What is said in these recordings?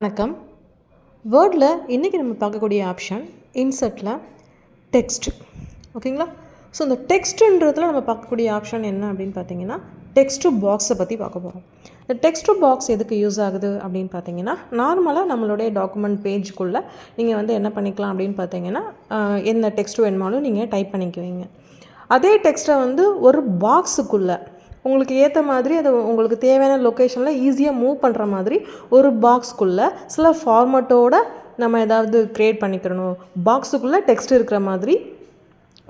வணக்கம். வேர்டில் இன்றைக்கி நம்ம பார்க்கக்கூடிய ஆப்ஷன் இன்சர்ட்டில் டெக்ஸ்ட். ஓகேங்களா? ஸோ இந்த டெக்ஸ்ட்டுன்றதில் நம்ம பார்க்கக்கூடிய ஆப்ஷன் என்ன அப்படின்னு பார்த்தீங்கன்னா, டெக்ஸ்ட் பாக்ஸை பற்றி பார்க்க போகிறோம். இந்த டெக்ஸ்ட் பாக்ஸ் எதுக்கு யூஸ் ஆகுது அப்படின்னு பார்த்தீங்கன்னா, நார்மலாக நம்மளுடைய டாக்குமெண்ட் பேஜுக்குள்ளே நீங்கள் என்ன பண்ணிக்கலாம் அப்படின்னு பார்த்தீங்கன்னா, என்ன டெக்ஸ்ட் வேணுமாலும் நீங்கள் டைப் பண்ணிக்குவீங்க. அதே டெக்ஸ்ட்டை ஒரு பாக்ஸுக்குள்ளே உங்களுக்கு ஏற்ற மாதிரி அது உங்களுக்கு தேவையான லொக்கேஷனில் ஈஸியாக மூவ் பண்ணுற மாதிரி ஒரு பாக்ஸ்க்குள்ளே சில ஃபார்மட்டோடு நம்ம ஏதாவது க்ரியேட் பண்ணிக்கிறணும், பாக்ஸுக்குள்ளே டெக்ஸ்ட் இருக்கிற மாதிரி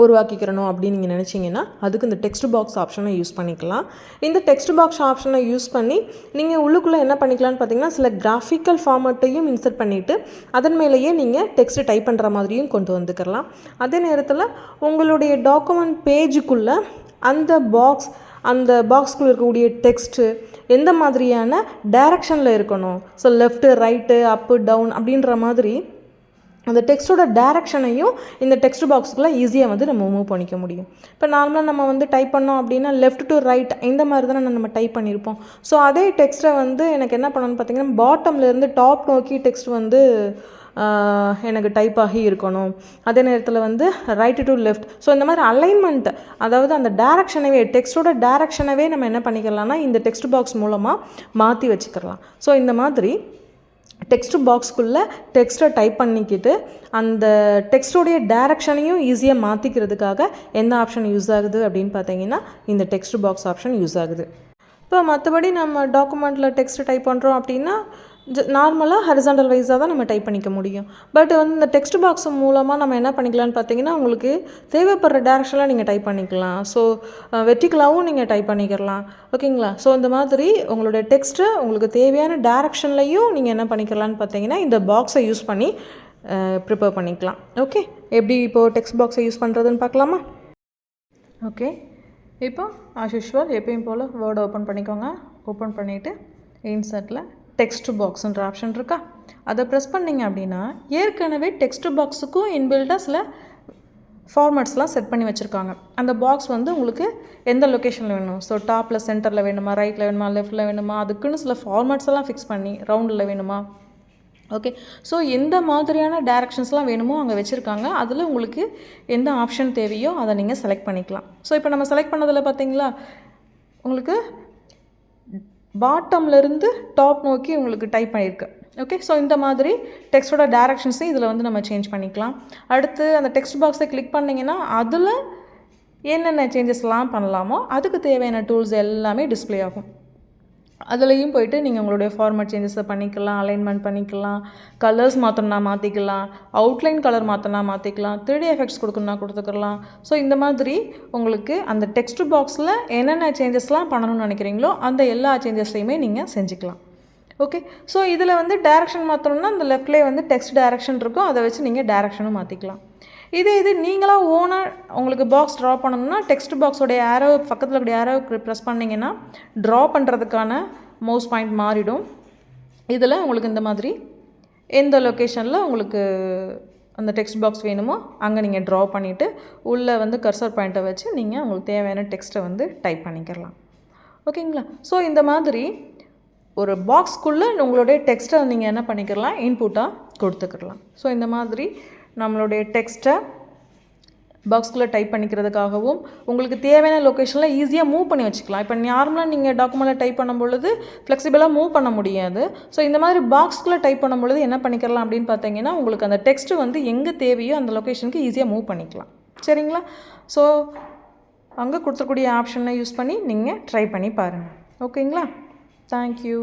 உருவாக்கிக்கிறணும் அப்படின்னு நீங்கள் நினச்சிங்கன்னா அதுக்கு இந்த டெக்ஸ்ட் பாக்ஸ் ஆப்ஷனை யூஸ் பண்ணிக்கலாம். இந்த டெக்ஸ்ட் பாக்ஸ் ஆப்ஷனை யூஸ் பண்ணி நீங்கள் உள்ளுக்குள்ளே என்ன பண்ணிக்கலான்னு பார்த்தீங்கன்னா, சில கிராஃபிக்கல் ஃபார்மட்டையும் இன்சர்ட் பண்ணிவிட்டு அதன் மேலேயே நீங்கள் டெக்ஸ்ட் டைப் பண்ணுற மாதிரியும் கொண்டு வந்துக்கலாம். அதே நேரத்தில் உங்களுடைய டாக்குமெண்ட் பேஜுக்குள்ளே அந்த பாக்ஸ்குள்ளே இருக்கக்கூடிய டெக்ஸ்ட்டு எந்த மாதிரியான டைரக்ஷனில் இருக்கணும், ஸோ லெஃப்ட்டு ரைட்டு அப்பு டவுன் அப்படின்ற மாதிரி அந்த டெக்ஸ்ட்டோட டைரக்ஷனையும் இந்த டெக்ஸ்ட் பாக்ஸுக்குள்ளே ஈஸியாக நம்ம மூவ் பண்ணிக்க முடியும். இப்போ நார்மலாக நம்ம டைப் பண்ணோம் அப்படின்னா லெஃப்ட் டு ரைட் இந்த மாதிரி தானே நம்ம டைப் பண்ணியிருப்போம். ஸோ அதே டெக்ஸ்ட்டை எனக்கு என்ன பண்ணணும்னு பார்த்தீங்கன்னா, பாட்டம்லேருந்து டாப் நோக்கி டெக்ஸ்ட் எனக்கு டைப் ஆகி இருக்கணும். அதே நேரத்தில் ரைட்டு டு லெஃப்ட், ஸோ இந்த மாதிரி அலைன்மெண்ட், அதாவது அந்த டேரக்ஷனவே டெக்ஸ்ட்டோட டேரக்ஷனவே நம்ம என்ன பண்ணிக்கலாம்னா இந்த டெக்ஸ்ட் பாக்ஸ் மூலமாக மாற்றி வச்சுக்கலாம். ஸோ இந்த மாதிரி டெக்ஸ்ட் பாக்ஸ்க்குள்ளே டெக்ஸ்ட்டை டைப் பண்ணிக்கிட்டு அந்த டெக்ஸ்ட்டோடைய டைரக்ஷனையும் ஈஸியாக மாற்றிக்கிறதுக்காக எந்த ஆப்ஷன் யூஸ் ஆகுது அப்படின்னு பார்த்தீங்கன்னா, இந்த டெக்ஸ்ட் பாக்ஸ் ஆப்ஷன் யூஸ் ஆகுது. இப்போ மற்றபடி நம்ம டாக்குமெண்ட்டில் டெக்ஸ்ட் டைப் பண்ணுறோம் அப்படின்னா நார்மலாக ஹரிசாண்டல் வைஸாக தான் நம்ம டைப் பண்ணிக்க முடியும். பட் இந்த டெக்ஸ்ட் பாக்ஸ் மூலமாக நம்ம என்ன பண்ணிக்கலாம்னு பார்த்தீங்கன்னா, உங்களுக்கு தேவைப்படுற டேரக்ஷனில் நீங்கள் டைப் பண்ணிக்கலாம். ஸோ வெர்டிகலாகவும் நீங்கள் டைப் பண்ணிக்கலாம். ஓகேங்களா? ஸோ இந்த மாதிரி உங்களுடைய டெக்ஸ்ட்டை உங்களுக்கு தேவையான டேரக்ஷன்லையும் நீங்கள் என்ன பண்ணிக்கலாம்னு பார்த்தீங்கன்னா, இந்த பாக்ஸை யூஸ் பண்ணி ப்ரிப்பேர் பண்ணிக்கலாம். ஓகே, எப்படி இப்போது டெக்ஸ்ட் பாக்ஸை யூஸ் பண்ணுறதுன்னு பார்க்கலாமா? ஓகே, இப்போ ஆஸ் யூஷுவல் எப்பயும் போல் வேர்டை ஓப்பன் பண்ணிக்கோங்க. ஓப்பன் பண்ணிவிட்டு இன்சர்ட்டில் டெக்ஸ்ட் பாக்ஸுன்ற ஆப்ஷன் இருக்கா, அதை ப்ரெஸ் பண்ணிங்க அப்படின்னா ஏற்கனவே டெக்ஸ்ட் பாக்ஸுக்கும் இன்பில்டாக சில ஃபார்மேட்ஸ்லாம் செட் பண்ணி வச்சுருக்காங்க. அந்த பாக்ஸ் உங்களுக்கு எந்த லொக்கேஷனில் வேணும், ஸோ டாப்பில் சென்டரில் வேணுமா, ரைட்டில் வேணுமா, லெஃப்ட்டில் வேணுமா, அதுக்குன்னு சில ஃபார்மேட்ஸ் எல்லாம் ஃபிக்ஸ் பண்ணி ரவுண்டில் வேணுமா, ஓகே, ஸோ எந்த மாதிரியான டைரக்ஷன்ஸ்லாம் வேணுமோ அங்கே வச்சுருக்காங்க. அதில் உங்களுக்கு எந்த ஆப்ஷன் தேவையோ அதை நீங்கள் செலக்ட் பண்ணிக்கலாம். ஸோ இப்போ நம்ம செலக்ட் பண்ணதில் பார்த்தீங்களா, உங்களுக்கு பாட்டம்லேருந்து டாப் நோக்கி உங்களுக்கு டைப் பண்ணியிருக்கு. ஓகே, ஸோ இந்த மாதிரி டெக்ஸ்ட்டோட டைரக்ஷன்ஸையும் இதில் நம்ம சேஞ்ச் பண்ணிக்கலாம். அடுத்து அந்த டெக்ஸ்ட் பாக்ஸை கிளிக் பண்ணிங்கன்னா அதில் என்னென்ன சேஞ்சஸ்லாம் பண்ணலாமோ அதுக்கு தேவையான டூல்ஸ் எல்லாமே டிஸ்பிளே ஆகும். அதுலேயும் போய்ட்டு நீங்கள் உங்களுடைய ஃபார்மேட் சேஞ்சஸை பண்ணிக்கலாம், அலைன்மெண்ட் பண்ணிக்கலாம், கலர்ஸ் மாற்றணுன்னா மாற்றிக்கலாம், அவுட்லைன் கலர் மாற்றினா மாற்றிக்கலாம், 3D எஃபெக்ட்ஸ் கொடுக்கணுன்னா கொடுத்துக்கலாம். ஸோ இந்த மாதிரி உங்களுக்கு அந்த டெக்ஸ்ட் பாக்ஸில் என்னென்ன சேஞ்சஸ்லாம் பண்ணணும்னு நினைக்கிறீங்களோ அந்த எல்லா சேஞ்சஸையுமே நீங்கள் செஞ்சுக்கலாம். ஓகே, ஸோ இதில் டைரக்ஷன் மாற்றணுன்னா அந்த லெஃப்ட்லேயே டெக்ஸ்ட் டைரக்ஷன் இருக்கும், அதை வச்சு நீங்கள் டைரக்ஷனும் மாற்றிக்கலாம். இது நீங்களாக ஓனாக உங்களுக்கு பாக்ஸ் ட்ரா பண்ணணும்னா டெக்ஸ்ட் பாக்ஸோடைய ஆரோ பக்கத்தில் இருக்கக்கூடிய ஆரோ ப்ரெஸ் பண்ணிங்கன்னா ட்ரா பண்ணுறதுக்கான மவுஸ் பாயிண்ட் மாறிடும். இதில் உங்களுக்கு இந்த மாதிரி எந்த லொக்கேஷனில் உங்களுக்கு அந்த டெக்ஸ்ட் பாக்ஸ் வேணுமோ அங்கே நீங்கள் ட்ரா பண்ணிவிட்டு உள்ளே கர்சர் பாயிண்ட்டை வச்சு நீங்கள் உங்களுக்கு தேவையான டெக்ஸ்ட்டை டைப் பண்ணிக்கலாம். ஓகேங்களா? ஸோ இந்த மாதிரி ஒரு பாக்ஸ்க்குள்ளே உங்களுடைய டெக்ஸ்ட்டை நீங்கள் என்ன பண்ணிக்கலாம், இன்புட்டாக கொடுத்துக்கலாம். ஸோ இந்த மாதிரி நம்மளுடைய டெக்ஸ்ட்டை பாக்ஸ்குள்ளே டைப் பண்ணிக்கிறதுக்காகவும் உங்களுக்கு தேவையான லொக்கேஷனில் ஈஸியாக மூவ் பண்ணி வச்சுக்கலாம். இப்போ நார்மலாக நீங்கள் டாக்குமெண்ட்டில் டைப் பண்ணும் பொழுது ஃப்ளெக்சிபிளாக மூவ் பண்ண முடியாது. ஸோ இந்த மாதிரி பாக்ஸ்குள்ளே டைப் பண்ணும் பொழுது என்ன பண்ணிக்கலாம் அப்படின்னு பார்த்தீங்கன்னா, உங்களுக்கு அந்த டெக்ஸ்ட்டு எங்கே தேவையோ அந்த லொக்கேஷனுக்கு ஈஸியாக மூவ் பண்ணிக்கலாம். சரிங்களா? ஸோ அங்கே கொடுத்துக்கூடிய ஆப்ஷனை யூஸ் பண்ணி நீங்கள் ட்ரை பண்ணி பாருங்கள். ஓகேங்களா? தேங்க்யூ.